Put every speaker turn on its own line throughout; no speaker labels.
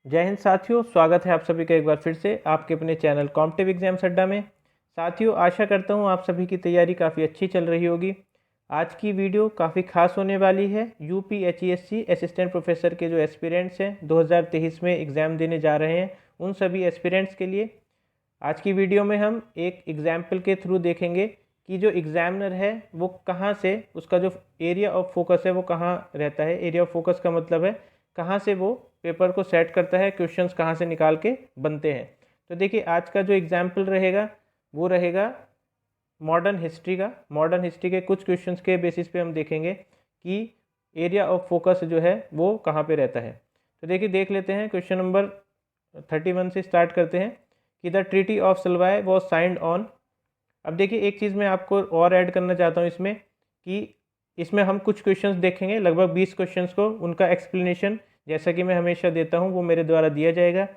जय हिंद साथियों, स्वागत है आप सभी का एक बार फिर से आपके अपने चैनल कॉम्पिटिटिव एग्जाम्स अड्डा में। साथियों, आशा करता हूँ आप सभी की तैयारी काफ़ी अच्छी चल रही होगी। आज की वीडियो काफ़ी खास होने वाली है। यूपीएचईएससी असिस्टेंट प्रोफेसर के जो एस्पिरेंट्स हैं 2023 में एग्ज़ाम देने जा रहे हैं, उन सभी एस्पिरेंट्स के लिए आज की वीडियो में हम एक एग्जाम्पल के थ्रू देखेंगे कि जो एग्ज़ामिनर है वो कहाँ से, उसका जो एरिया ऑफ फोकस है वो कहाँ रहता है। एरिया ऑफ फोकस का मतलब है कहाँ से वो पेपर को सेट करता है, क्वेश्चंस कहाँ से निकाल के बनते हैं। तो देखिए, आज का जो एग्जाम्पल रहेगा वो रहेगा मॉडर्न हिस्ट्री का। मॉडर्न हिस्ट्री के कुछ क्वेश्चंस के बेसिस पे हम देखेंगे कि एरिया ऑफ फोकस जो है वो कहाँ पे रहता है। तो देखिए, देख लेते हैं। क्वेश्चन नंबर 31 से स्टार्ट करते हैं कि the treaty of Salbai was signed on. अब देखिए, एक चीज़ मैं आपको और ऐड करना चाहता हूँ इसमें कि इसमें हम कुछ क्वेश्चंस देखेंगे, लगभग 20 क्वेश्चंस को, उनका एक्सप्लेनेशन जैसा कि मैं हमेशा देता हूँ वो मेरे द्वारा दिया जाएगा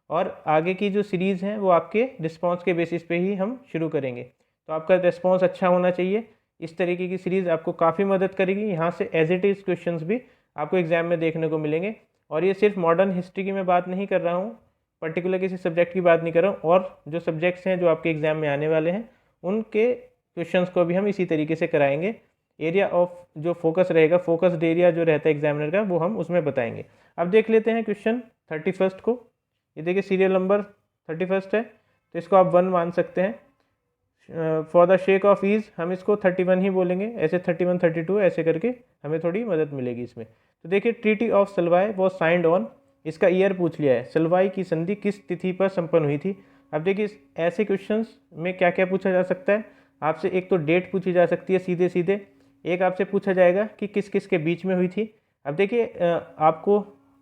और आगे की जो सीरीज़ हैं वो आपके रिस्पांस के बेसिस पे ही हम शुरू करेंगे। तो आपका रिस्पांस अच्छा होना चाहिए। इस तरीके की सीरीज़ आपको काफ़ी मदद करेगी। यहाँ से एज इट इज़ क्वेश्चंस भी आपको एग्जाम में देखने को मिलेंगे। और ये सिर्फ मॉडर्न हिस्ट्री की मैं बात नहीं कर रहा हूँ, पर्टिकुलर किसी सब्जेक्ट की बात नहीं कर रहा हूँ, और जो सब्जेक्ट्स हैं जो आपके एग्ज़ाम में आने वाले हैं उनके क्वेश्चंस को भी हम इसी तरीके से कराएंगे। एरिया ऑफ जो फोकस रहेगा, फोकस्ड एरिया जो रहता है एग्जामिनर का, वो हम उसमें बताएंगे। अब देख लेते हैं क्वेश्चन 31 को। ये देखिए, सीरियल नंबर 31 है, तो इसको आप 1 मान सकते हैं। For the sake of ease हम इसको 31 ही बोलेंगे, ऐसे 31 32 ऐसे करके हमें थोड़ी मदद मिलेगी इसमें। तो देखिए, treaty of Salbai was signed on, इसका ईयर पूछ लिया है। सल्वाई की संधि किस तिथि पर संपन्न हुई थी। अब देखिए, ऐसे क्वेश्चंस में क्या क्या पूछा जा सकता है आपसे। एक तो डेट पूछी जा सकती है सीधे सीधे, एक आपसे पूछा जाएगा कि किस किस के बीच में हुई थी। अब देखिए, आपको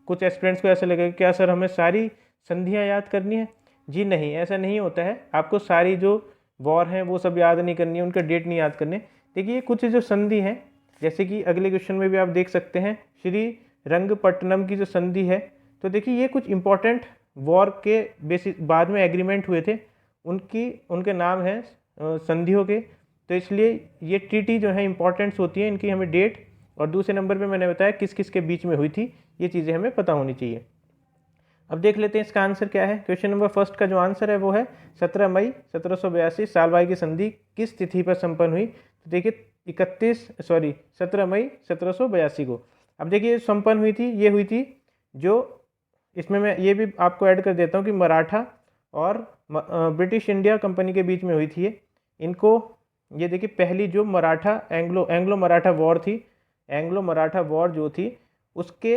कुछ एस्पिरेंट्स को ऐसा लगेगा क्या सर हमें सारी संधियां याद करनी है। जी नहीं, ऐसा नहीं होता है। आपको सारी जो वॉर हैं वो सब याद नहीं करनी है, उनका डेट नहीं याद करने। देखिए, कुछ जो संधि हैं, जैसे कि अगले क्वेश्चन में भी आप देख सकते हैं, श्री रंगपट्टनम की जो संधि है, तो देखिए ये कुछ इंपॉर्टेंट वॉर के बेसिस बाद में एग्रीमेंट हुए थे, उनके नाम हैं संधियों के। तो इसलिए ये ट्रीटी जो है इंपॉर्टेंट्स होती है, इनकी हमें डेट और दूसरे नंबर पे मैंने बताया किस किस के बीच में हुई थी, ये चीज़ें हमें पता होनी चाहिए। अब देख लेते हैं इसका आंसर क्या है। क्वेश्चन नंबर फर्स्ट का जो आंसर है वो है 17 मई 1782 सालवाई की संधि किस तिथि पर संपन्न हुई। तो देखिए 17 मई 1782 को। अब देखिए संपन्न हुई थी, ये हुई थी जो, इसमें मैं ये भी आपको ऐड कर देता हूँ कि मराठा और ब्रिटिश इंडिया कंपनी के बीच में हुई थी ये। इनको, ये देखिए पहली जो मराठा एंग्लो मराठा वॉर थी, एंग्लो मराठा वॉर जो थी उसके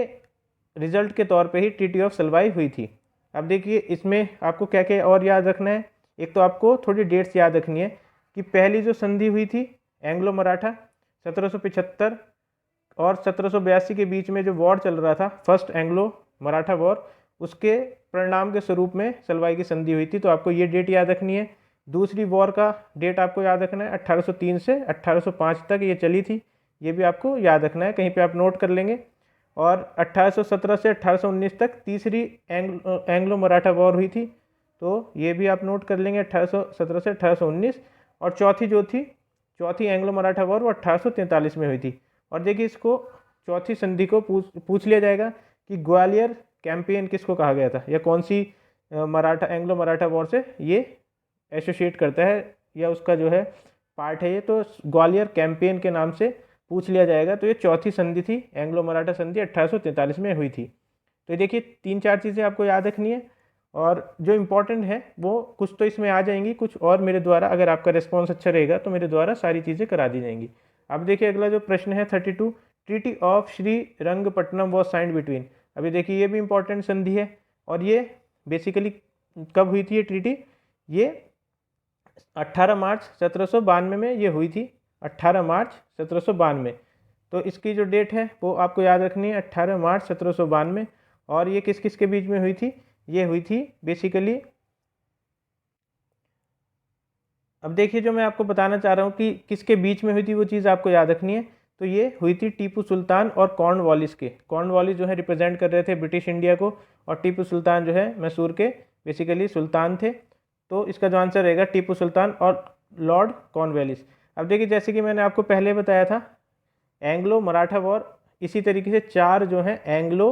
रिजल्ट के तौर पे ही ट्रीटी ऑफ सल्वाई हुई थी। अब देखिए, इसमें आपको क्या क्या और याद रखना है। एक तो आपको थोड़ी डेट्स याद रखनी है कि पहली जो संधि हुई थी एंग्लो मराठा 1775 और 1782 के बीच में जो वॉर चल रहा था, फर्स्ट एंग्लो मराठा वॉर, उसके परिणाम के स्वरूप में सल्वाई की संधि हुई थी। तो आपको ये डेट याद रखनी है। दूसरी वॉर का डेट आपको याद रखना है, 1803 से 1805 तक ये चली थी, ये भी आपको याद रखना है, कहीं पे आप नोट कर लेंगे। और 1817 से 1819 तक तीसरी एंग्लो मराठा वॉर हुई थी, तो ये भी आप नोट कर लेंगे, 1817 से 1819। और चौथी जो थी, चौथी एंग्लो मराठा वॉर, वो 1843 में हुई थी। और देखिए, इसको चौथी संधि को पूछ लिया जाएगा कि ग्वालियर कैंपेन किसको कहा गया था, या कौन सी मराठा एंग्लो मराठा वॉर से ये एसोसिएट करता है, या उसका जो है पार्ट है ये। तो ग्वालियर कैंपेन के नाम से पूछ लिया जाएगा। तो ये चौथी संधि थी, एंग्लो मराठा संधि 1843 में हुई थी। तो ये देखिए, 3-4 चीज़ें आपको याद रखनी है, और जो इम्पोर्टेंट है वो कुछ तो इसमें आ जाएंगी, कुछ और मेरे द्वारा, अगर आपका रिस्पॉन्स अच्छा रहेगा तो मेरे द्वारा सारी चीज़ें करा दी जाएंगी। अब देखिए, अगला जो प्रश्न है 32, treaty of Shri Rangapattanam was signed between. अभी देखिए, ये भी इंपॉर्टेंट संधि है, और ये बेसिकली कब हुई थी ये ट्रीटी, ये 18 मार्च 1792 में ये हुई थी, 18 मार्च 1792। तो इसकी जो डेट है वो आपको याद रखनी है, 18 मार्च 1792। और ये किस किस के बीच में हुई थी, ये हुई थी बेसिकली, अब देखिए जो मैं आपको बताना चाह रहा हूँ कि किसके बीच में हुई थी, वो चीज़ आपको याद रखनी है। तो ये हुई थी टीपू सुल्तान और कॉर्नवालिस के। कॉर्नवालिस जो है रिप्रेजेंट कर रहे थे ब्रिटिश इंडिया को, और टीपू सुल्तान जो है मैसूर के बेसिकली सुल्तान थे। तो इसका जो आंसर रहेगा टीपू सुल्तान और लॉर्ड कॉर्नवालिस। अब देखिए, जैसे कि मैंने आपको पहले बताया था, एंग्लो मराठा वॉर, इसी तरीके से 4 जो हैं एंग्लो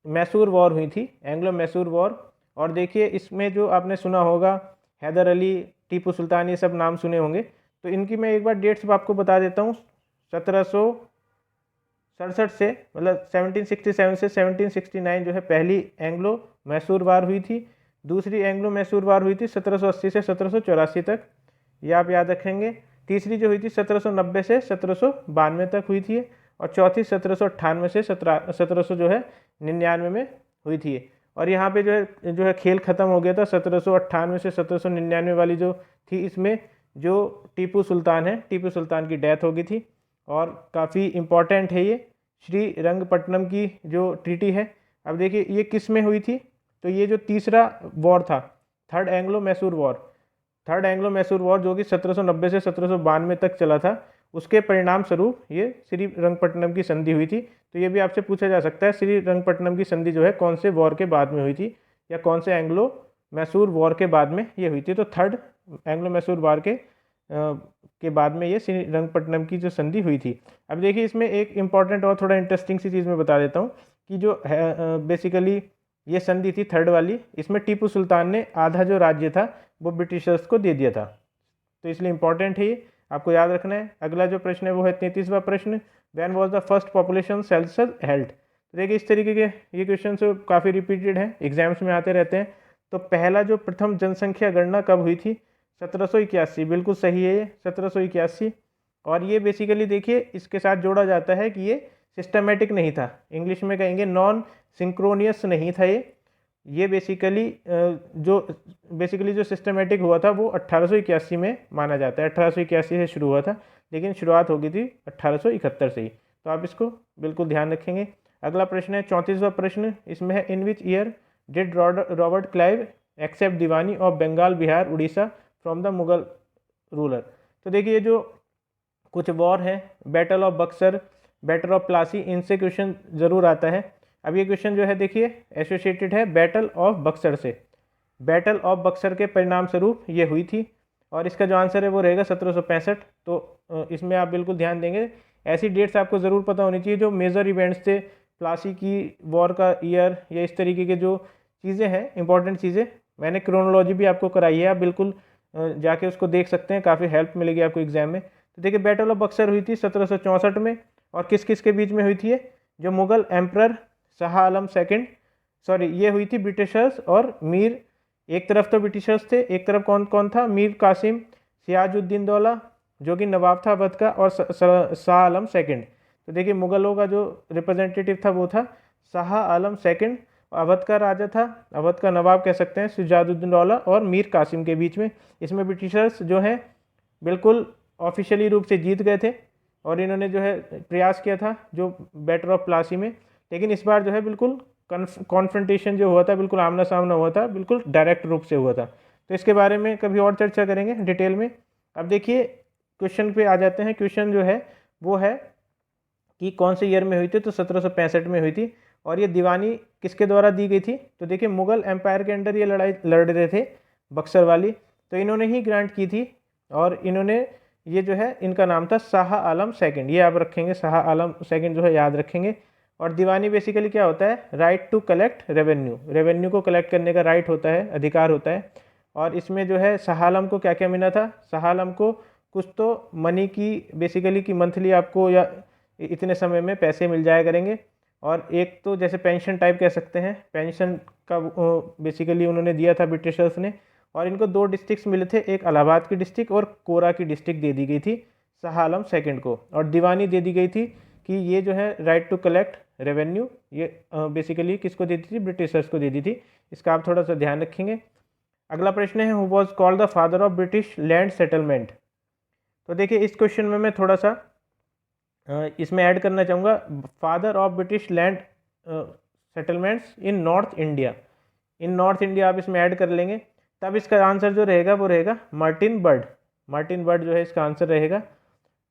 मैसूर वॉर हुई थी, एंग्लो मैसूर वॉर। और देखिए इसमें जो आपने सुना होगा हैदर अली, टीपू सुल्तान, ये सब नाम सुने होंगे। तो इनकी मैं एक बार डेट्स आपको बता देता हूँ। 1767 से मतलब 1767 से 1769 जो है पहली एंग्लो मैसूर वार हुई थी। दूसरी एंग्लो मैसूर वार हुई थी 1780 से 1784 तक, ये आप याद रखेंगे। तीसरी जो हुई थी 1790 से 1792 तक हुई थी। और चौथी 1798 से 1700 जो है 99 में हुई थी। और यहाँ पे जो है खेल ख़त्म हो गया था 1798 से 1799 वाली जो थी, इसमें जो टीपू सुल्तान है, टीपू सुल्तान की डेथ हो गई थी। और काफ़ी इम्पॉर्टेंट है ये श्री रंगपट्टनम की जो ट्रीटी है। अब देखिए ये किस में हुई थी, तो ये जो तीसरा वॉर था, third Anglo Mysore war, third Anglo Mysore war जो कि 1790 से 1792 तक चला था, उसके परिणाम स्वरूप ये श्री रंगपट्टनम की संधि हुई थी। तो ये भी आपसे पूछा जा सकता है श्री रंगपट्टनम की संधि जो है कौन से वॉर के बाद में हुई थी, या कौन से एंग्लो मैसूर वॉर के बाद में ये हुई थी। तो थर्ड एंग्लो मैसूर वॉर के बाद में ये श्री रंगपट्टनम की जो संधि हुई थी। अब देखिए इसमें एक इम्पॉर्टेंट और थोड़ा इंटरेस्टिंग सी चीज़ मैं बता देता हूँ कि जो बेसिकली ये संधि थी थर्ड वाली, इसमें टीपू सुल्तान ने आधा जो राज्य था वो ब्रिटिशर्स को दे दिया था। तो इसलिए इंपॉर्टेंट है ये, आपको याद रखना है। अगला जो प्रश्न है वो है 33वां प्रश्न, when was the first population census held. तो देखिए इस तरीके के ये क्वेश्चन काफ़ी रिपीटेड हैं, एग्जाम्स में आते रहते हैं। तो पहला जो प्रथम जनसंख्या गणना कब हुई थी, 1781, बिल्कुल सही है ये 1781। और ये बेसिकली देखिए इसके साथ जोड़ा जाता है कि ये सिस्टमेटिक नहीं था, इंग्लिश में कहेंगे नॉन सिंक्रोनियस नहीं था ये बेसिकली जो सिस्टमेटिक हुआ था वो 1881 में माना जाता है। 1881 से शुरू हुआ था, लेकिन शुरुआत हो गई थी 1871 से ही। तो आप इसको बिल्कुल ध्यान रखेंगे। अगला प्रश्न है 34वां प्रश्न, इसमें है in which year did Robert Clive accept Diwani of Bengal, Bihar, Orissa from the Mughal ruler. तो देखिए जो कुछ वॉर हैं, battle of Buxar, battle of Plassey, इनसे क्वेश्चन ज़रूर आता है। अब ये क्वेश्चन जो है देखिए एसोसिएटेड है बैटल ऑफ बक्सर से। बैटल ऑफ बक्सर के परिणाम स्वरूप ये हुई थी, और इसका जो आंसर है वो रहेगा 1765। तो इसमें आप बिल्कुल ध्यान देंगे, ऐसी डेट्स आपको ज़रूर पता होनी चाहिए जो मेजर इवेंट्स थे, प्लासी की वॉर का ईयर, या इस तरीके के जो चीज़ें हैं इंपॉर्टेंट चीज़ें। मैंने क्रोनोलॉजी भी आपको कराई है, आप बिल्कुल जाके उसको देख सकते हैं, काफ़ी हेल्प मिलेगी आपको एग्जाम में। तो देखिए बैटल ऑफ बक्सर हुई थी 1764 में, और किस किस के बीच में हुई थी ये, जो Mughal emperor Shah Alam second, sorry ये हुई थी ब्रिटिशर्स और मीर, एक तरफ तो ब्रिटिशर्स थे, एक तरफ कौन कौन था, मीर कासिम सियाजुद्दीन दौला जो कि नवाब था अवध का, और शाह आलम सेकंड। तो देखिए मुगलों का जो रिप्रेजेंटेटिव था वो था शाह आलम सेकंड, अवध का राजा था, अवध का नवाब कह सकते हैं सियाजुद्दीन दौला, और मीर कासिम के बीच में। इसमें ब्रिटिशर्स जो हैं बिल्कुल ऑफिशियली रूप से जीत गए थे, और इन्होंने जो है प्रयास किया था जो बैटल ऑफ प्लासी में, लेकिन इस बार जो है बिल्कुल कॉन्फ्रंटेशन जो हुआ था बिल्कुल आमना सामना हुआ था, बिल्कुल डायरेक्ट रूप से हुआ था। तो इसके बारे में कभी और चर्चा करेंगे डिटेल में। अब देखिए क्वेश्चन पे आ जाते हैं। क्वेश्चन जो है वो है कि कौन से ईयर में हुई थी, तो 1765 में हुई थी। और ये दीवानी किसके द्वारा दी गई थी, तो देखिए मुगल एम्पायर के अंडर ये लड़ाई लड़ रहे थे बक्सर वाली, तो इन्होंने ही ग्रांट की थी। और इन्होंने ये जो है इनका नाम था शाह आलम सेकंड, ये आप रखेंगे, शाह आलम सेकंड जो है याद रखेंगे। और दीवानी बेसिकली क्या होता है, right to collect revenue, revenue को कलेक्ट करने का राइट होता है, अधिकार होता है। और इसमें जो है शाह आलम को क्या क्या मिला था, शाह आलम को कुछ तो मनी की बेसिकली कि मंथली आपको या इतने समय में पैसे मिल जाया करेंगे, और एक तो जैसे पेंशन टाइप कह सकते हैं, पेंशन का बेसिकली उन्होंने दिया था ब्रिटिशर्स ने। और इनको 2 डिस्ट्रिक्ट्स मिले थे, एक इलाहाबाद की डिस्ट्रिक्ट और कोरा की डिस्ट्रिक्ट दे दी गई थी शाह आलम सेकंड को। और दीवानी दे दी गई थी कि ये जो है राइट टू कलेक्ट रेवेन्यू, ये बेसिकली किसको दे दी थी, ब्रिटिशर्स को दे दी थी। इसका आप थोड़ा सा ध्यान रखेंगे। अगला प्रश्न है who was called the father of British land settlement. तो देखिए इस क्वेश्चन में मैं थोड़ा सा इसमें ऐड करना चाहूँगा, father of British land settlements in north India, in north India आप इसमें ऐड कर लेंगे, तब इसका आंसर जो रहेगा वो रहेगा मार्टिन बर्ड। मार्टिन बर्ड जो है इसका आंसर रहेगा।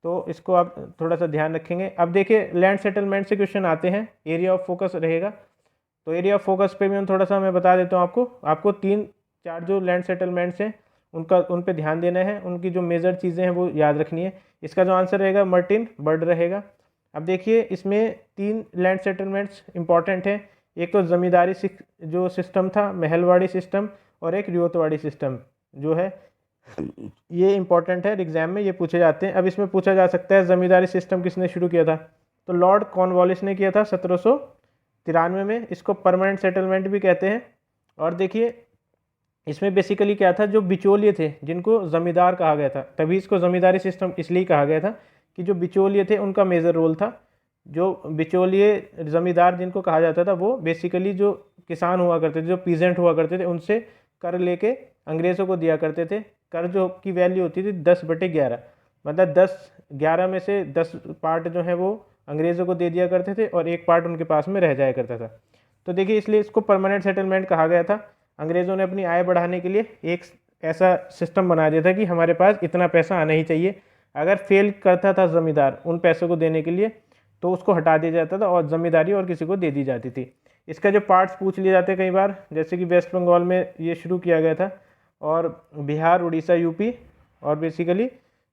तो इसको आप थोड़ा सा ध्यान रखेंगे। अब देखिए लैंड सेटलमेंट से क्वेश्चन आते हैं, एरिया ऑफ फोकस रहेगा। तो एरिया ऑफ फोकस पे भी हम थोड़ा सा मैं बता देता हूँ आपको 3-4 जो लैंड सेटलमेंट्स हैं उन पे ध्यान देना है, उनकी जो मेजर चीज़ें हैं वो याद रखनी है। इसका जो आंसर रहेगा मार्टिन बर्ड रहेगा। अब देखिए इसमें 3 लैंड सेटलमेंट्स इंपॉर्टेंट हैं, एक तो ज़मींदारी जो सिस्टम था, महलवाड़ी सिस्टम, और एक रियायतवाड़ी सिस्टम जो है, ये इंपॉर्टेंट है, एग्जाम में ये पूछे जाते हैं। अब इसमें पूछा जा सकता है ज़मींदारी सिस्टम किसने शुरू किया था, तो लॉर्ड कॉर्नवालिस ने किया था 1793 में। इसको परमानेंट सेटलमेंट भी कहते हैं। और देखिए इसमें बेसिकली क्या था, जो बिचौलिए थे जिनको ज़मींदार कहा गया था, तभी इसको ज़मींदारी सिस्टम इसलिए कहा गया था कि जो बिचौलिए थे उनका मेजर रोल था। जो बिचौलिए ज़मींदार जिनको कहा जाता था वो बेसिकली जो किसान हुआ करते थे, जो पीजेंट हुआ करते थे, उनसे कर लेके अंग्रेज़ों को दिया करते थे। कर जो की वैल्यू होती थी 10/11, मतलब 11 में से 10 पार्ट जो है वो अंग्रेज़ों को दे दिया करते थे और एक पार्ट उनके पास में रह जाया करता था। तो देखिए इसलिए इसको परमानेंट सेटलमेंट कहा गया था। अंग्रेज़ों ने अपनी आय बढ़ाने के लिए एक ऐसा सिस्टम बना दिया था कि हमारे पास इतना पैसा आना ही चाहिए। अगर फेल करता था ज़मींदार उन पैसों को देने के लिए तो उसको हटा दिया जाता था और ज़मींदारी और किसी को दे दी जाती थी। इसका जो पार्ट्स पूछ लिए जाते हैं कई बार, जैसे कि वेस्ट बंगाल में ये शुरू किया गया था, और बिहार, उड़ीसा, यूपी, और बेसिकली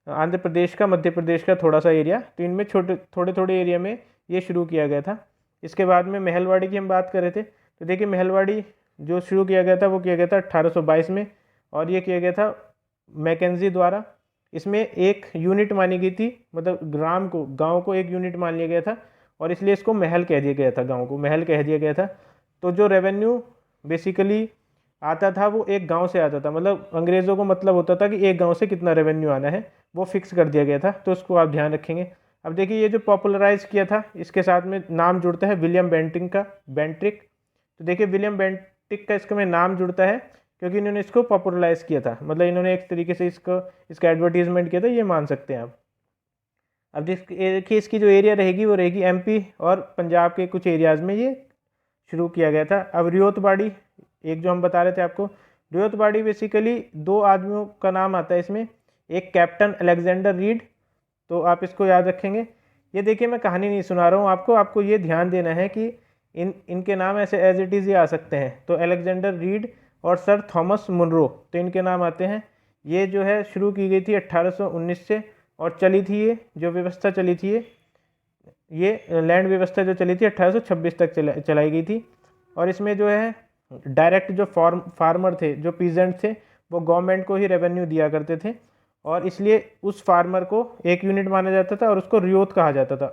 आंध्र प्रदेश का, मध्य प्रदेश का थोड़ा सा एरिया, तो इनमें थोड़े थोड़े एरिया में ये शुरू किया गया था। इसके बाद में महलवाड़ी की हम बात कर रहे थे, तो देखिए महलवाड़ी जो शुरू किया गया था वो किया गया था 1822 में, और ये किया गया था मैकेंजी द्वारा। इसमें एक यूनिट मानी गई थी, मतलब गांव को एक यूनिट मान लिया गया था, और इसलिए इसको महल कह दिया गया था, गांव को महल कह दिया गया था। तो जो रेवेन्यू बेसिकली आता था वो एक गांव से आता था, मतलब अंग्रेज़ों को मतलब होता था कि एक गांव से कितना रेवेन्यू आना है, वो फिक्स कर दिया गया था। तो उसको आप ध्यान रखेंगे। अब देखिए ये जो पॉपुलराइज किया था, इसके साथ में नाम जुड़ता है विलियम बेंटिक। तो देखिए विलियम बेंटिक का इसका में नाम जुड़ता है क्योंकि इन्होंने इसको पॉपुलराइज किया था, मतलब इन्होंने एक तरीके से इसका एडवर्टीजमेंट किया था, ये मान सकते हैं आप। अब देखिए इसकी जो एरिया रहेगी वो रहेगी एमपी और पंजाब के कुछ एरियाज़ में ये शुरू किया गया था। अब रियायतवाड़ी, एक जो हम बता रहे थे आपको, रियायतवाड़ी बेसिकली 2 आदमियों का नाम आता है इसमें, एक कैप्टन अलेक्जेंडर रीड, तो आप इसको याद रखेंगे। ये देखिए मैं कहानी नहीं सुना रहा हूँ आपको ये ध्यान देना है कि इनके नाम ऐसे एज इट इज़ ही आ सकते हैं। तो अलेक्जेंडर रीड और सर थॉमस मुनरो, तो इनके नाम आते हैं। ये जो है शुरू की गई थी 1819 से, और चली थी ये जो व्यवस्था चली थी, ये लैंड व्यवस्था जो चली थी 1826 तक चलाई गई थी। और इसमें जो है डायरेक्ट जो फार्मर थे, जो पीजेंट थे, वो गवर्नमेंट को ही रेवेन्यू दिया करते थे, और इसलिए उस फार्मर को एक यूनिट माना जाता था और उसको रियोत कहा जाता था,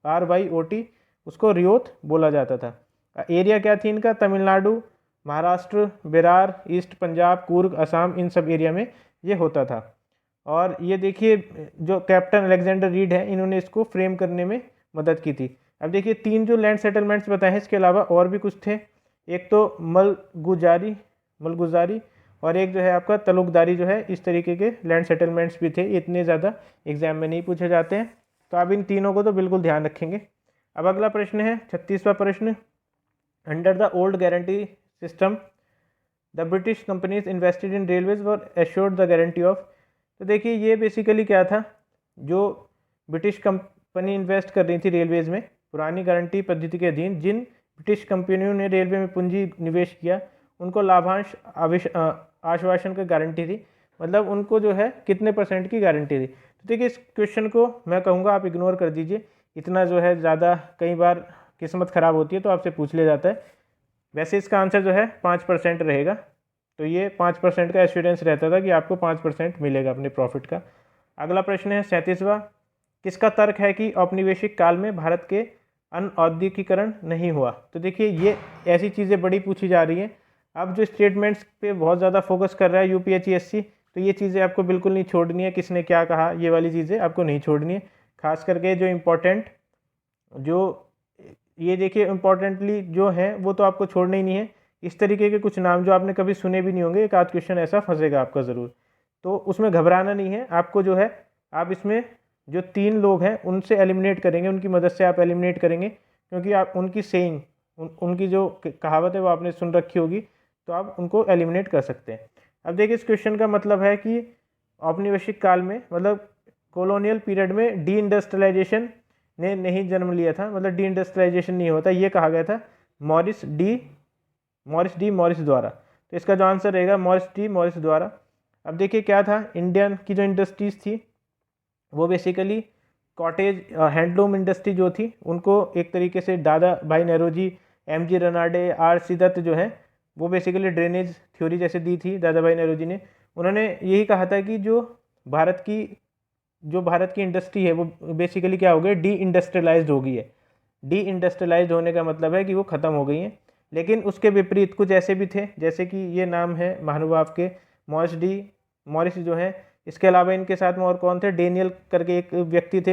RYOT, उसको रियोत बोला जाता था। एरिया क्या थी इनका, तमिलनाडु, महाराष्ट्र, बिरार, ईस्ट पंजाब, कूर्ग, असम, इन सब एरिया में ये होता था। और ये देखिए जो कैप्टन अलेक्जेंडर रीड है, इन्होंने इसको फ्रेम करने में मदद की थी। अब देखिए 3 जो लैंड सेटलमेंट्स बताए हैं, इसके अलावा और भी कुछ थे। एक तो मलगुजारी, और एक जो है आपका तलुकदारी, जो है इस तरीके के लैंड सेटलमेंट्स भी थे। इतने ज़्यादा एग्जाम में नहीं पूछे जाते हैं, तो आप इन तीनों को तो बिल्कुल ध्यान रखेंगे। अब अगला प्रश्न है 36वां प्रश्न, under the old guarantee system the British companies invested in railways were assured the guarantee of. तो देखिए ये बेसिकली क्या था, जो ब्रिटिश कंपनी इन्वेस्ट कर रही थी रेलवेज़ में, पुरानी गारंटी पद्धति के अधीन जिन ब्रिटिश कंपनियों ने रेलवे में पूंजी निवेश किया, उनको लाभांश आश्वासन की गारंटी थी, मतलब उनको जो है कितने % की गारंटी थी। तो देखिए इस क्वेश्चन को मैं कहूँगा आप इग्नोर कर दीजिए, इतना जो है ज़्यादा कई बार किस्मत ख़राब होती है तो आपसे पूछ लिया जाता है। वैसे इसका आंसर जो है 5% रहेगा, तो ये 5% का एश्योरेंस रहता था कि आपको 5% मिलेगा अपने प्रॉफिट का। अगला प्रश्न है 37वां, किसका तर्क है कि औपनिवेशिक काल में भारत के अनऔद्योगिकीकरण नहीं हुआ। तो देखिए ये ऐसी चीज़ें बड़ी पूछी जा रही हैं। अब जो स्टेटमेंट्स पे बहुत ज़्यादा फोकस कर रहा है UPSC, तो ये चीज़ें आपको बिल्कुल नहीं छोड़नी है, किसने क्या कहा ये वाली चीज़ें आपको नहीं छोड़नी है। खास करके जो इम्पोर्टेंट, जो ये देखिए इम्पोर्टेंटली जो है वो तो आपको छोड़ना ही नहीं है। इस तरीके के कुछ नाम जो आपने कभी सुने भी नहीं होंगे, एक आध क्वेश्चन ऐसा फंसेगा आपका ज़रूर, तो उसमें घबराना नहीं है आपको। जो है आप इसमें जो 3 लोग हैं उनसे एलिमिनेट करेंगे, उनकी मदद से आप एलिमिनेट करेंगे, क्योंकि आप उनकी सेइंग, उनकी जो कहावत है वो आपने सुन रखी होगी, तो आप उनको एलिमिनेट कर सकते हैं। अब देखिए इस क्वेश्चन का मतलब है कि औपनिवेशिक काल में, मतलब कॉलोनियल पीरियड में डी इंडस्ट्रियलाइजेशन ने नहीं जन्म लिया था, मतलब डी इंडस्ट्रियलाइजेशन नहीं होता, ये कहा गया था मॉरिस द्वारा। तो इसका जो आंसर रहेगा मॉरिस द्वारा। अब देखिए क्या था, इंडियन की जो इंडस्ट्रीज़ थी वो बेसिकली कॉटेज हैंडलूम इंडस्ट्री जो थी, उनको एक तरीके से दादा भाई नेहरू जी MG रनाडे, RC दत्त जो है वो बेसिकली ड्रेनेज थ्योरी जैसे दी थी दादा भाई नौरोजी ने। उन्होंने यही कहा था कि जो भारत की इंडस्ट्री है वो बेसिकली क्या हो गई, डी इंडस्ट्रियलाइज्ड हो गई है। डी इंडस्ट्रियलाइज्ड होने का मतलब है कि वो ख़त्म हो गई हैं। लेकिन उसके विपरीत कुछ ऐसे भी थे, जैसे कि ये नाम है महानुभाव के मॉरिस जो है। इसके अलावा इनके साथ में और कौन थे, डेनियल करके एक व्यक्ति थे,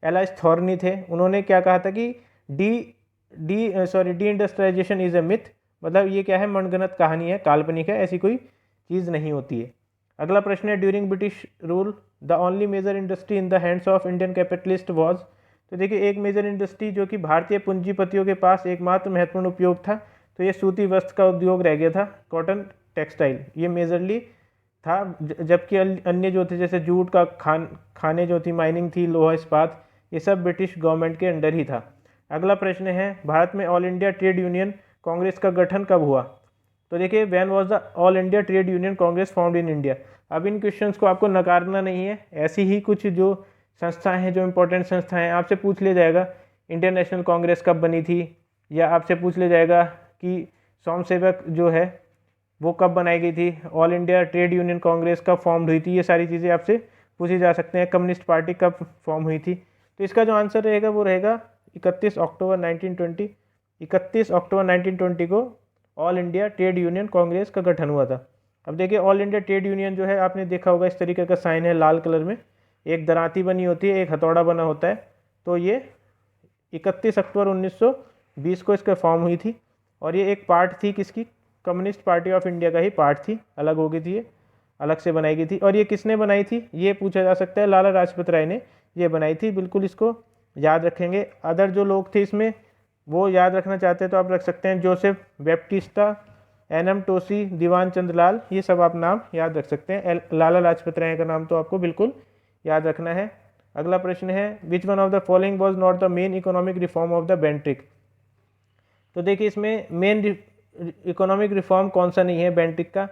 एलाइस थॉर्नी थे। उन्होंने क्या कहा था कि deindustrialisation is a myth, मतलब ये क्या है, मनगढ़ंत कहानी है, काल्पनिक है, ऐसी कोई चीज़ नहीं होती है। अगला प्रश्न है, during British rule the only major industry in the hands of Indian capitalist was. तो देखिए, एक मेजर इंडस्ट्री जो कि भारतीय पूंजीपतियों के पास एकमात्र महत्वपूर्ण उपयोग था, तो ये सूती वस्त्र का उद्योग रह गया था, कॉटन टेक्सटाइल, ये मेजरली था। जबकि अन्य जो थे जैसे जूट का खाने जो थी, माइनिंग थी, लोहा इस्पात, ये सब ब्रिटिश गवर्नमेंट के अंडर ही था। अगला प्रश्न है, भारत में all India trade union Congress का गठन कब हुआ। तो देखिए, when was the all India trade union Congress found in India. अब इन क्वेश्चंस को आपको नकारना नहीं है, ऐसी ही कुछ जो संस्थाएं हैं, जो इंपॉर्टेंट संस्थाएं, आपसे पूछ लिया जाएगा इंडियन नेशनल कांग्रेस कब बनी थी, या आपसे पूछ लिया जाएगा कि सोमसेवक जो है वो कब बनाई गई थी, all India trade union Congress कब फॉर्म हुई थी, ये सारी चीज़ें आपसे पूछी जा सकते हैं। कम्युनिस्ट पार्टी कब फॉर्म हुई थी। तो इसका जो आंसर रहेगा वो रहेगा 31 अक्टूबर 1920। 31 अक्टूबर 1920 को all India trade union Congress का गठन हुआ था। अब देखिए, ऑल इंडिया ट्रेड यूनियन जो है, आपने देखा होगा इस तरीके का साइन है लाल कलर में, एक दराती बनी होती है, एक हथौड़ा बना होता है। तो ये 31 अक्टूबर 1920 को इसका फॉर्म हुई थी, और ये एक पार्ट थी किसकी, कम्युनिस्ट पार्टी ऑफ इंडिया का ही पार्ट थी, अलग हो गई थी, ये अलग से बनाई गई थी। और ये किसने बनाई थी, ये पूछा जा सकता है, लाला लाजपत राय ने ये बनाई थी, बिल्कुल इसको याद रखेंगे। अदर जो लोग थे इसमें, वो याद रखना चाहते हैं तो आप रख सकते हैं, जोसेफ बैप्टिस्टा, NM टोसी, दीवान चंद्रलाल, ये सब आप नाम याद रख सकते हैं। लाला लाजपत राय का नाम तो आपको बिल्कुल याद रखना है। अगला प्रश्न है, which one of the following was not the main economic reform of the Bentinck. तो देखिए, इसमें मेन इकोनॉमिक रिफॉर्म कौन सा नहीं है बेंटिक का।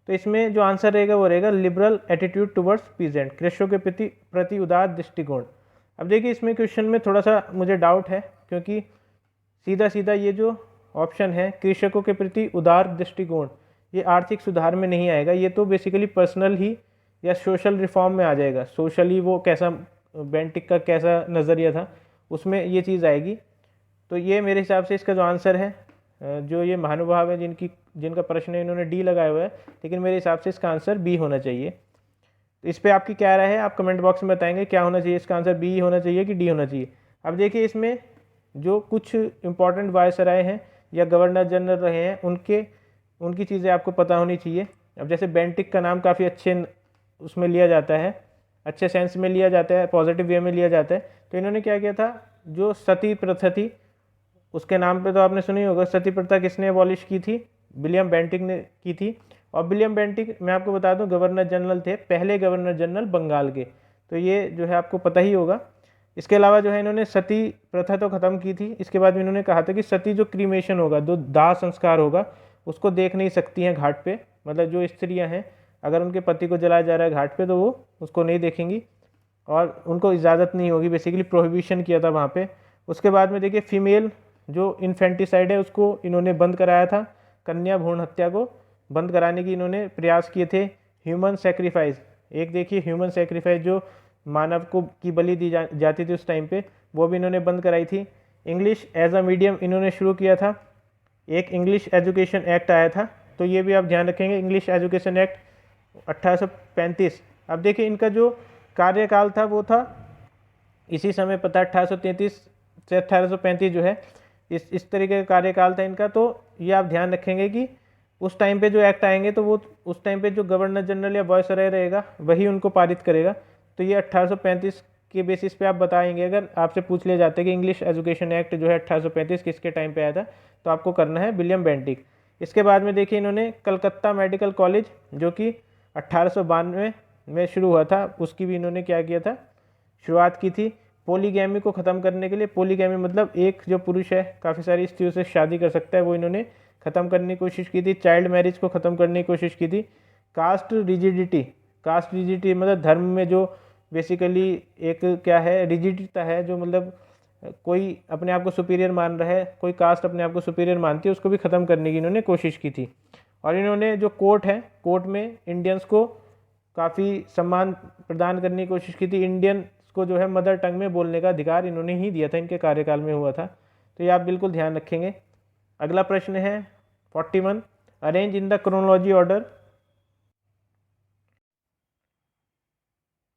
तो इसमें जो आंसर रहेगा वो रहेगा लिबरल एटीट्यूड टुवर्ड्स पीजेंट, कृषकों के प्रति उदार दृष्टिकोण। अब देखिए, इसमें क्वेश्चन में थोड़ा सा मुझे डाउट है, क्योंकि सीधा सीधा ये जो ऑप्शन है कृषकों के प्रति उदार दृष्टिकोण, ये आर्थिक सुधार में नहीं आएगा, ये तो बेसिकली पर्सनल ही या सोशल रिफॉर्म में आ जाएगा। सोशली वो कैसा, बेंटिक का कैसा नज़रिया था, उसमें ये चीज़ आएगी। तो ये मेरे हिसाब से इसका जो आंसर है, जो ये महानुभाव है जिनका प्रश्न है, इन्होंने डी लगाया हुआ है, लेकिन मेरे हिसाब से इसका आंसर बी होना चाहिए। तो इस पर आपकी क्या राय है, आप कमेंट बॉक्स में बताएंगे क्या होना चाहिए, इसका आंसर बी होना चाहिए कि डी होना चाहिए। अब देखिए, इसमें जो कुछ इंपॉर्टेंट वायसराय हैं या गवर्नर जनरल रहे हैं, उनकी चीज़ें आपको पता होनी चाहिए। अब जैसे बेंटिक का नाम काफ़ी अच्छे उसमें लिया जाता है, अच्छे सेंस में लिया जाता है, पॉजिटिव वे में लिया जाता है। तो इन्होंने क्या किया था, जो सती प्रथा थी उसके नाम पे तो आपने सुनी होगा, सती प्रथा किसने अबॉलिश की थी, विलियम बेंटिक ने की थी। और विलियम बेंटिक, मैं आपको बता दूं, गवर्नर जनरल थे, पहले गवर्नर जनरल बंगाल के, तो ये जो है आपको पता ही होगा। इसके अलावा जो है इन्होंने सती प्रथा तो ख़त्म की थी, इसके बाद इन्होंने कहा था कि सती जो क्रीमेशन होगा, जो दाह संस्कार होगा, उसको देख नहीं सकती हैं घाट पे, मतलब जो स्त्रियां हैं अगर उनके पति को जलाया जा रहा है घाट पे तो वो उसको नहीं देखेंगी और उनको इजाज़त नहीं होगी, बेसिकली प्रोहिबिशन किया था वहाँ पे। उसके बाद में देखिए, फीमेल जो इन्फेंटिसाइड है उसको इन्होंने बंद कराया था, कन्या भ्रूण हत्या को बंद कराने की इन्होंने प्रयास किए थे। ह्यूमन सेक्रीफाइस, एक देखिए ह्यूमन सेक्रीफाइस जो मानव को की बलि दी जाती थी उस टाइम पे, वो भी इन्होंने बंद कराई थी। इंग्लिश एज अ मीडियम इन्होंने शुरू किया था, एक इंग्लिश एजुकेशन एक्ट आया था, तो ये भी आप ध्यान रखेंगे, इंग्लिश एजुकेशन एक्ट 1835। अब देखिए, इनका जो कार्यकाल था वो था इसी समय पता, 1833 से 1835 जो है इस तरीके का कार्यकाल था इनका। तो ये आप ध्यान रखेंगे कि उस टाइम पे जो एक्ट आएंगे तो वो उस टाइम पे जो गवर्नर जनरल या वायसराय रहेगा वही उनको पारित करेगा। तो ये 1835 के बेसिस पे आप बताएंगे, अगर आपसे पूछ लिया जाता है कि इंग्लिश एजुकेशन एक्ट जो है 1835 किसके टाइम पे आया था, तो आपको करना है विलियम बेंटिक। इसके बाद में देखिए, इन्होंने कलकत्ता मेडिकल कॉलेज जो कि 1892 में शुरू हुआ था, उसकी भी इन्होंने क्या किया था, शुरुआत की थी। पोलीगैमी को ख़त्म करने के लिए, पोलीगैमी मतलब एक जो पुरुष है काफ़ी सारी स्त्रियों से शादी कर सकता है, वो इन्होंने ख़त्म करने की कोशिश की थी। चाइल्ड मैरिज को ख़त्म करने की कोशिश की थी। कास्ट रिजिडिटी मतलब धर्म में जो बेसिकली एक क्या है, रिजिडिटी है, जो मतलब कोई अपने आप को सुपीरियर मान रहा है, कोई कास्ट अपने आप को सुपीरियर मानती है, उसको भी ख़त्म करने की इन्होंने कोशिश की थी। और इन्होंने जो कोर्ट है, कोर्ट में इंडियंस को काफ़ी सम्मान प्रदान करने की कोशिश की थी। इंडियन को जो है मदर टंग में बोलने का अधिकार इन्होंने ही दिया था, इनके कार्यकाल में हुआ था। तो ये आप बिल्कुल ध्यान रखेंगे। अगला प्रश्न है 41, arrange in the chronology order.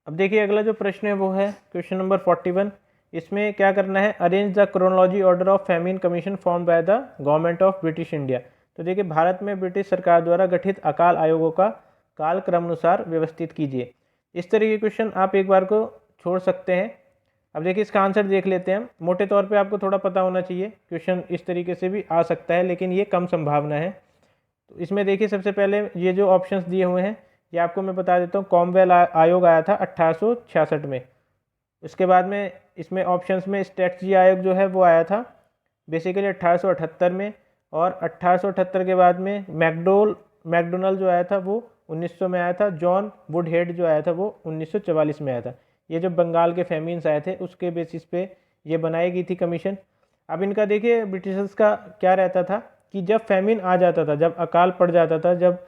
अब देखिए अगला जो प्रश्न है वो है क्वेश्चन नंबर 41। इसमें क्या करना है, arrange the chronology order of famine commission form by the government of British India. तो देखिए भारत में ब्रिटिश सरकार द्वारा गठित अकाल आयोगों का काल क्रमानुसार व्यवस्थित कीजिए। इस तरह के क्वेश्चन आप एक बार को छोड़ सकते हैं। अब देखिए इसका आंसर देख लेते हैं हम। मोटे तौर पे आपको थोड़ा पता होना चाहिए, क्वेश्चन इस तरीके से भी आ सकता है, लेकिन ये कम संभावना है। तो इसमें देखिए सबसे पहले ये जो ऑप्शंस दिए हुए हैं ये आपको मैं बता देता हूँ। कॉमनवेल्थ आयोग आया था 1866 में। उसके बाद में इसमें ऑप्शंस में स्ट्रेटजी आयोग जो है वो आया था बेसिकली 1878 में, और 1878 के बाद में मैकडोनल्ड जो आया था वो 1900 में आया था। जॉन वुडहेड जो आया था वो 1944 में आया था। ये जो बंगाल के फेमिन्स आए थे उसके बेसिस पे ये बनाई गई थी कमीशन। अब इनका देखिए ब्रिटिशर्स का क्या रहता था कि जब फेमिन आ जाता था, जब अकाल पड़ जाता था, जब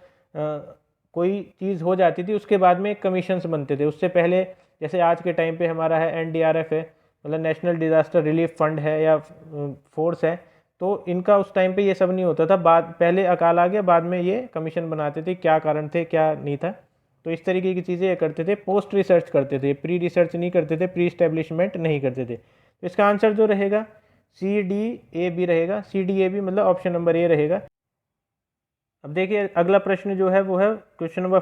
कोई चीज़ हो जाती थी, उसके बाद में कमीशंस बनते थे। उससे पहले जैसे आज के टाइम पे हमारा है NDRF है, मतलब नेशनल डिज़ास्टर रिलीफ फंड है या फोर्स है, तो इनका उस टाइम पे ये सब नहीं होता था। बाद पहले अकाल आ गया, बाद में ये कमीशन बनाते थे, क्या कारण थे क्या नहीं था। तो इस तरीके की चीज़ें ये करते थे, पोस्ट रिसर्च करते थे, प्री रिसर्च नहीं करते थे, प्री इस्टेब्लिशमेंट नहीं करते थे। तो इसका आंसर जो रहेगा CDAB रहेगा। CDAB मतलब ऑप्शन नंबर ए रहेगा। अब देखिए अगला प्रश्न जो है वो है क्वेश्चन नंबर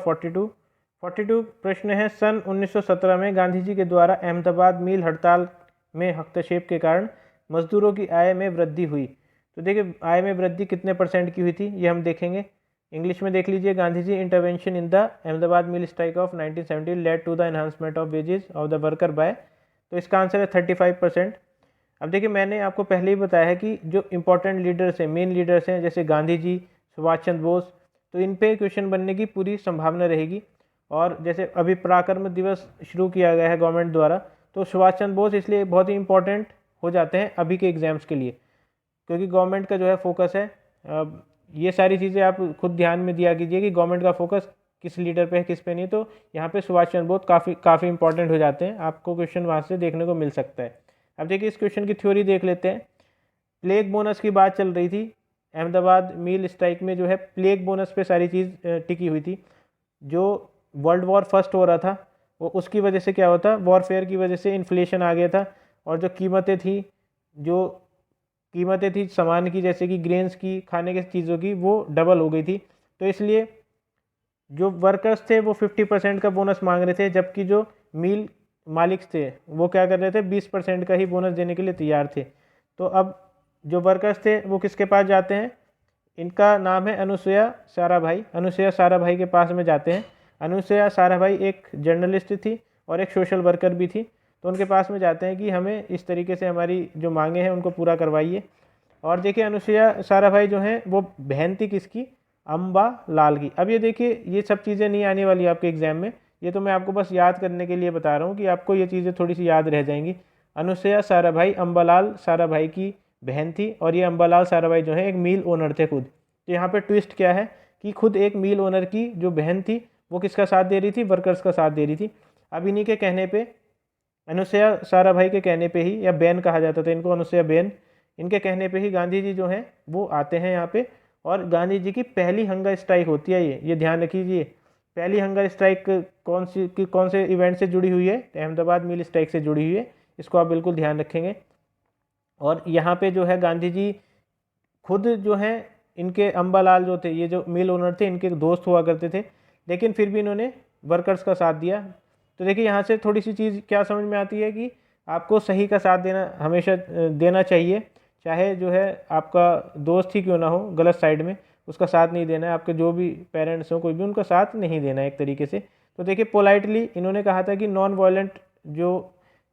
42 प्रश्न है, सन 1917 में गांधी जी के द्वारा अहमदाबाद मिल हड़ताल में हस्तक्षेप के कारण मजदूरों की आय में वृद्धि हुई। तो देखिए आय में वृद्धि कितने % की हुई थी ये हम देखेंगे। इंग्लिश में देख लीजिए, Gandhi ji intervention in the Ahmedabad mill strike of 1970 led to the enhancement of wages of the worker by. तो इसका आंसर है 35%। अब देखिए मैंने आपको पहले ही बताया है कि जो इंपॉर्टेंट लीडर्स हैं, मेन लीडर्स हैं, जैसे गांधी जी, सुभाष चंद्र बोस, तो इन पे क्वेश्चन बनने की पूरी संभावना रहेगी। और जैसे अभी पराक्रम दिवस शुरू किया गया है गवर्नमेंट द्वारा, तो सुभाष चंद्र बोस इसलिए बहुत ही इंपॉर्टेंट हो जाते हैं अभी के एग्जाम्स के लिए, क्योंकि गवर्नमेंट का जो है फोकस है। ये सारी चीज़ें आप खुद ध्यान में दिया कीजिए कि गवर्नमेंट का फोकस किस लीडर पे है किस पे नहीं। तो यहाँ पे सुभाष चंद्र बोस काफ़ी इंपॉर्टेंट हो जाते हैं, आपको क्वेश्चन वहाँ से देखने को मिल सकता है। अब देखिए इस क्वेश्चन की थ्योरी देख लेते हैं। प्लेग बोनस की बात चल रही थी, अहमदाबाद मिल स्ट्राइक में जो है प्लेग बोनस पे सारी चीज़ टिकी हुई थी। जो वर्ल्ड वॉर फर्स्ट हो रहा था वो उसकी वजह से क्या होता, वॉरफेयर की वजह से इन्फ्लेशन आ गया था, और जो कीमतें थी सामान की, जैसे कि ग्रेन्स की, खाने की चीज़ों की, वो डबल हो गई थी। तो इसलिए जो वर्कर्स थे वो 50% का बोनस मांग रहे थे, जबकि जो मिल मालिक थे वो क्या कर रहे थे, 20% का ही बोनस देने के लिए तैयार थे। तो अब जो वर्कर्स थे वो किसके पास जाते हैं, इनका नाम है अनुसुया साराभाई। अनुसुया साराभाई के पास में जाते हैं। अनुसुया साराभाई एक जर्नलिस्ट थी और एक सोशल वर्कर भी थी। तो उनके पास में जाते हैं कि हमें इस तरीके से हमारी जो मांगे हैं उनको पूरा करवाइए। और देखिए अनुसुया साराभाई जो हैं वो बहन थी किसकी, अम्बा लाल की। अब ये देखिए ये सब चीज़ें नहीं आने वाली आपके एग्जाम में, ये तो मैं आपको बस याद करने के लिए बता रहा हूँ कि आपको ये चीज़ें थोड़ी सी याद रह जाएंगी। अनुसुया साराभाई अम्बालाल साराभाई की बहन थी, और ये अम्बालाल साराभाई जो है एक मिल ओनर थे खुद। तो यहाँ पे ट्विस्ट क्या है कि खुद एक मिल ओनर की जो बहन थी वो किसका साथ दे रही थी, वर्कर्स का साथ दे रही थी। अब इन्हीं के कहने पे, अनुसुया साराभाई के कहने पे ही, या बेन कहा जाता था इनको, अनुसुया बेन, इनके कहने पे ही गांधी जी जो हैं वो आते हैं यहाँ पे। और गांधी जी की पहली हंगर स्ट्राइक होती है, ये ध्यान रखिए। पहली हंगर स्ट्राइक कौन से इवेंट से जुड़ी हुई है, अहमदाबाद मिल स्ट्राइक से जुड़ी हुई है, इसको आप बिल्कुल ध्यान रखेंगे। और यहाँ पे जो है गांधी जी खुद जो हैं, इनके अम्बालाल जो थे, ये जो मिल ओनर थे, इनके दोस्त हुआ करते थे, लेकिन फिर भी इन्होंने वर्कर्स का साथ दिया। तो देखिए यहाँ से थोड़ी सी चीज़ क्या समझ में आती है कि आपको सही का साथ देना हमेशा देना चाहिए, चाहे जो है आपका दोस्त ही क्यों ना हो, गलत साइड में उसका साथ नहीं देना है। आपके जो भी पेरेंट्स हो कोई भी, उनका साथ नहीं देना है एक तरीके से। तो देखिए पोलाइटली इन्होंने कहा था कि नॉन वायलेंट जो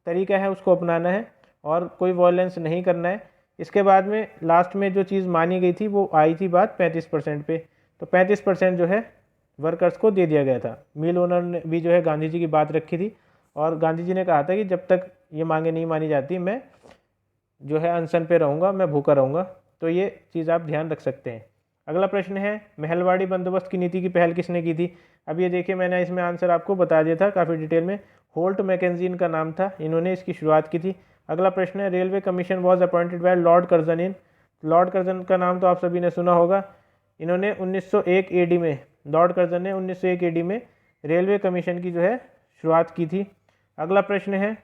तरीका है उसको अपनाना है और कोई वायलेंस नहीं करना है। इसके बाद में लास्ट में जो चीज़ मानी गई थी वो आई थी बात 35% पे। तो 35% जो है वर्कर्स को दे दिया गया था। मिल ओनर ने भी जो है गांधी जी की बात रखी थी, और गांधी जी ने कहा था कि जब तक ये मांगे नहीं मानी जाती मैं जो है अनशन पे रहूँगा, मैं भूखा रहूँगा। तो ये चीज़ आप ध्यान रख सकते हैं। अगला प्रश्न है, महलवाड़ी बंदोबस्त की नीति की पहल किसने की थी? अब ये देखिए, मैंने इसमें आंसर आपको बता दिया था काफ़ी डिटेल में। होल्ट मैकेंजी इनका नाम था, इन्होंने इसकी शुरुआत की थी। अगला प्रश्न है, railway commission was appointed by Lord Curzon in. Lord Curzon का नाम तो आप सभी ने सुना होगा। इन्होंने 1901 एडी में, लॉर्ड कर्जन ने 1901 एडी में रेलवे कमीशन की जो है शुरुआत की थी। अगला प्रश्न है,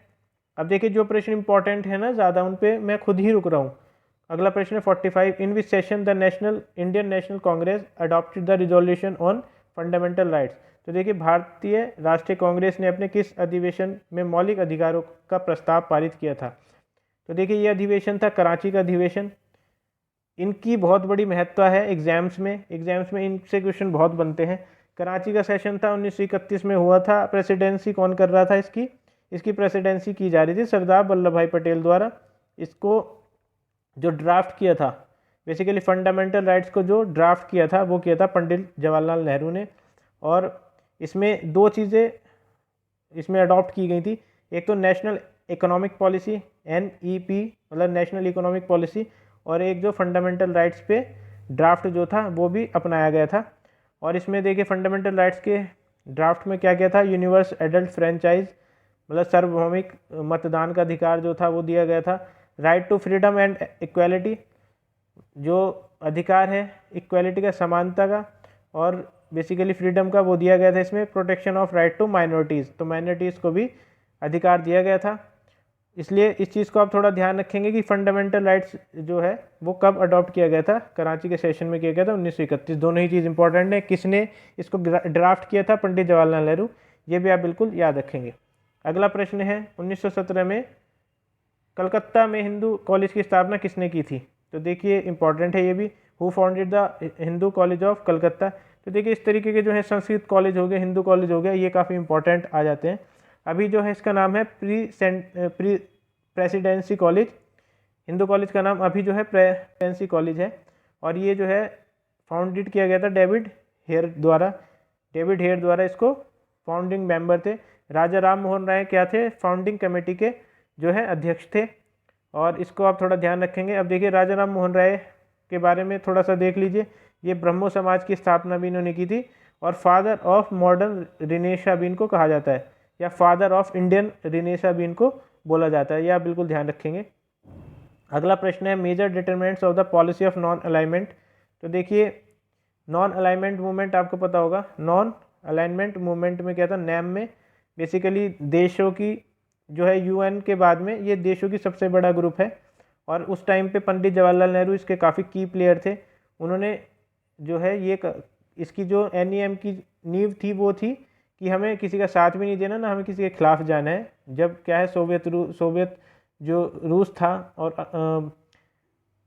अब देखिए जो प्रश्न इंपॉर्टेंट है ना ज़्यादा, उन पे मैं खुद ही रुक रहा हूँ। अगला प्रश्न है 45, in which session the Indian National Congress adopted the resolution on fundamental rights. तो देखिए, भारतीय राष्ट्रीय कांग्रेस ने अपने किस अधिवेशन में मौलिक अधिकारों का प्रस्ताव पारित किया था? तो देखिए, ये अधिवेशन था कराची का अधिवेशन। इनकी बहुत बड़ी महत्ता है एग्जाम्स में इनसे क्वेश्चन बहुत बनते हैं। कराची का सेशन था 1931 में हुआ था। प्रेसिडेंसी कौन कर रहा था इसकी प्रेसिडेंसी की जा रही थी सरदार वल्लभ भाई पटेल द्वारा। इसको जो ड्राफ्ट किया था, बेसिकली फंडामेंटल राइट्स को जो ड्राफ्ट किया था वो किया था पंडित जवाहरलाल नेहरू ने। और इसमें दो चीज़ें इसमें अडॉप्ट की गई थी। एक तो नेशनल इकोनॉमिक पॉलिसी NEP, मतलब नेशनल इकोनॉमिक पॉलिसी, और एक जो फंडामेंटल राइट्स पे ड्राफ्ट जो था वो भी अपनाया गया था। और इसमें देखिए, फंडामेंटल राइट्स के ड्राफ्ट में क्या क्या था? यूनिवर्स एडल्ट फ्रेंचाइज, मतलब सार्वभौमिक मतदान का अधिकार जो था वो दिया गया था। Right to freedom and equality, जो अधिकार है इक्वालिटी का, समानता का और बेसिकली फ्रीडम का, वो दिया गया था इसमें। Protection of right to minorities, तो माइनॉरिटीज़ को भी अधिकार दिया गया था। इसलिए इस चीज़ को आप थोड़ा ध्यान रखेंगे कि फंडामेंटल राइट्स जो है वो कब अडॉप्ट किया गया था? कराची के सेशन में किया गया था 1931। दोनों ही चीज़ इंपॉर्टेंट है। किसने इसको ड्राफ्ट किया था? पंडित जवाहरलाल नेहरू। ये भी आप बिल्कुल याद रखेंगे। अगला प्रश्न है, 1917 में कलकत्ता में हिंदू कॉलेज की स्थापना किसने की थी? तो देखिए, इंपॉर्टेंट है ये भी। Who founded the Hindu college of Calcutta. तो देखिए, इस तरीके के जो है संस्कृत कॉलेज हो गए, हिंदू कॉलेज हो गया, ये काफ़ी इंपॉर्टेंट आ जाते हैं। अभी जो है इसका नाम है प्रेसिडेंसी कॉलेज। हिंदू कॉलेज का नाम अभी जो है प्रेसिडेंसी कॉलेज है। और ये जो है फाउंडेड किया गया था डेविड हेयर द्वारा इसको फाउंडिंग मेंबर थे। राजा राम मोहन राय क्या थे? फाउंडिंग कमेटी के जो है अध्यक्ष थे। और इसको आप थोड़ा ध्यान रखेंगे। अब देखिए, राजा राम मोहन राय के बारे में थोड़ा सा देख लीजिए। ये ब्रह्मो समाज की स्थापना भी इन्होंने की थी। और फादर ऑफ मॉडर्न रिनेशा भी इनको कहा जाता है, या फादर ऑफ इंडियन रिनेशा भी इनको बोला जाता है। यह आप बिल्कुल ध्यान रखेंगे। अगला प्रश्न है, major determinants of the policy of non alignment. तो देखिए, नॉन अलाइनमेंट मूवमेंट आपको पता होगा। नॉन अलाइनमेंट मूवमेंट में क्या था? नैम में बेसिकली देशों की जो है UN के बाद में ये देशों की सबसे बड़ा ग्रुप है। और उस टाइम पे पंडित जवाहरलाल नेहरू इसके काफ़ी की प्लेयर थे। उन्होंने जो है इसकी जो NEM की नींव थी वो थी कि हमें किसी का साथ भी नहीं देना, ना हमें किसी के खिलाफ जाना है। जब क्या है, सोवियत जो रूस था और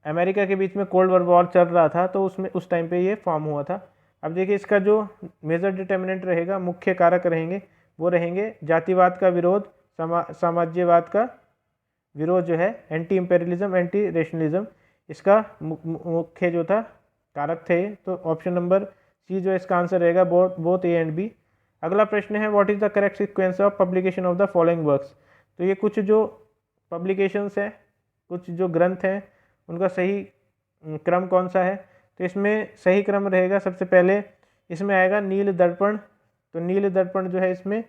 अमेरिका के बीच में कोल्ड वॉर चल रहा था, तो उस टाइम पे ये फॉर्म हुआ था। अब देखिए, इसका जो मेजर डिटर्मिनेंट रहेगा, मुख्य कारक रहेंगे, वो रहेंगे जातिवाद का विरोध, साम्राज्यवाद का विरोध जो है, एंटी इम्पेरियलिज्म, एंटी रेशनलिज्म, इसका मुख्य जो था कारक थे। तो ऑप्शन नंबर C जो इसका आंसर रहेगा, बोथ A एंड B। अगला प्रश्न है, what is the correct sequence of publication of the following works. तो ये कुछ जो पब्लिकेशंस हैं, कुछ जो ग्रंथ हैं, उनका सही क्रम कौन सा है? तो इसमें सही क्रम रहेगा, सबसे पहले इसमें आएगा नील दर्पण। तो नील दर्पण जो है इसमें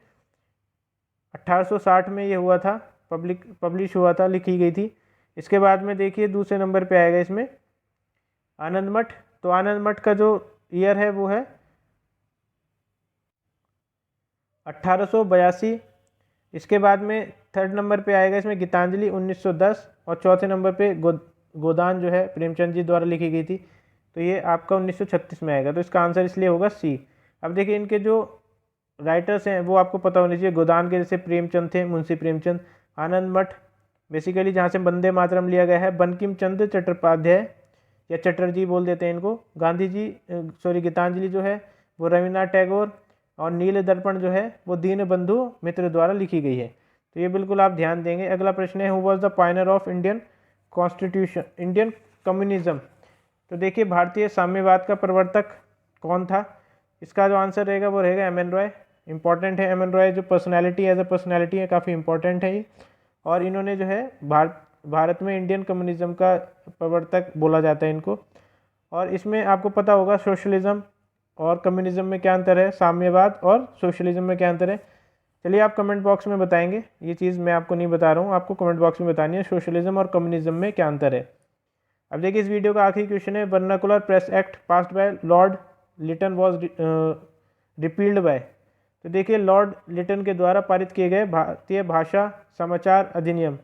1860 में ये हुआ था, पब्लिश हुआ था, लिखी गई थी। इसके बाद में देखिए, दूसरे नंबर पे आएगा इसमें आनंद मठ। तो आनंद मठ का जो ईयर है वो है 1882। इसके बाद में थर्ड नंबर पे आएगा इसमें गीतांजलि 1910। और चौथे नंबर पे गोदान जो है प्रेमचंद जी द्वारा लिखी गई थी। तो ये आपका 1936 में आएगा। तो इसका आंसर इसलिए होगा C। अब देखिए, इनके जो राइटर्स हैं वो आपको पता होनी चाहिए। गोदान के जैसे प्रेमचंद थे, मुंशी प्रेमचंद। आनंद मठ बेसिकली जहाँ से वंदे मातरम लिया गया है, बंकिम चंद्र चट्टोपाध्याय या चटर्जी बोल देते हैं इनको। गीतांजलि जो है वो रविन्द्रनाथ टैगोर। और नील दर्पण जो है वो दीनबंधु मित्र द्वारा लिखी गई है। तो ये बिल्कुल आप ध्यान देंगे। अगला प्रश्न है, who was the Pioneer of Indian communism. तो देखिए, भारतीय साम्यवाद का प्रवर्तक कौन था? इसका जो आंसर रहेगा वो रहेगा M.N. रॉय। इंपॉर्टेंट है M.N. रॉय, जो पर्सनैलिटी एज ए पर्सनैलिटी है, काफ़ी इंपॉर्टेंट है ये। और इन्होंने जो है भारत में इंडियन कम्युनिज्म का प्रवर्तक बोला जाता है इनको। और इसमें आपको पता होगा सोशलिज्म और कम्युनिज्म में क्या अंतर है, साम्यवाद और सोशलिज्म में क्या अंतर है। चलिए आप कमेंट बॉक्स में बताएंगे, ये चीज़ मैं आपको नहीं बता रहा हूँ, आपको कमेंट बॉक्स में बतानी है सोशलिज्म और कम्युनिज्म में क्या अंतर है। अब देखिए इस वीडियो का आखिरी क्वेश्चन है, vernacular press act passed by lord Lytton was repealed by. तो देखिए लॉर्ड लिटन के द्वारा पारित किए गए भारतीय भाषा समाचार अधिनियम,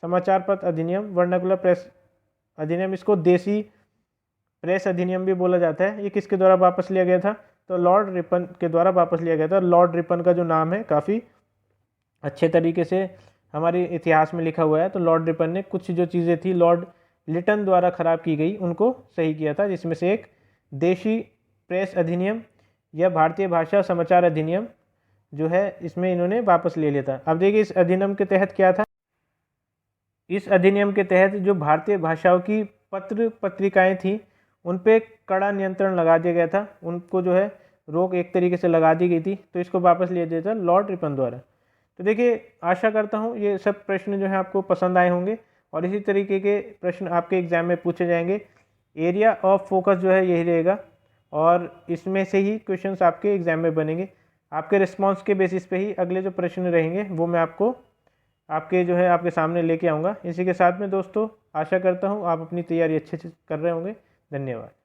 समाचार पत्र अधिनियम, वर्नाकुलर प्रेस अधिनियम, इसको देसी प्रेस अधिनियम भी बोला जाता है, ये किसके द्वारा वापस लिया गया था, तो लॉर्ड रिपन के द्वारा वापस लिया गया था। लॉर्ड रिपन का जो नाम है काफ़ी अच्छे तरीके से हमारे इतिहास में लिखा हुआ है। तो लॉर्ड रिपन ने कुछ जो चीज़ें थी लॉर्ड लिटन द्वारा ख़राब की गई उनको सही किया था, जिसमें से एक देशी प्रेस अधिनियम या भारतीय भाषा समाचार अधिनियम जो है इसमें इन्होंने वापस ले लिया था। अब देखिए इस अधिनियम के तहत क्या था, इस अधिनियम के तहत जो भारतीय भाषाओं की पत्र पत्रिकाएं थी उन पे कड़ा नियंत्रण लगा दिया गया था, उनको जो है रोक एक तरीके से लगा दी गई थी। तो इसको वापस ले दिया था लॉर्ड रिपन द्वारा। तो देखिए आशा करता हूँ ये सब प्रश्न जो है आपको पसंद आए होंगे और इसी तरीके के प्रश्न आपके एग्जाम में पूछे जाएंगे। एरिया ऑफ फोकस जो है यही रहेगा और इसमें से ही क्वेश्चंस आपके एग्जाम में बनेंगे। आपके रिस्पांस के बेसिस पे ही अगले जो प्रश्न रहेंगे वो मैं आपको आपके जो है आपके सामने लेके आऊँगा। इसी के साथ में दोस्तों आशा करता हूँ आप अपनी तैयारी अच्छे से कर रहे होंगे। धन्यवाद।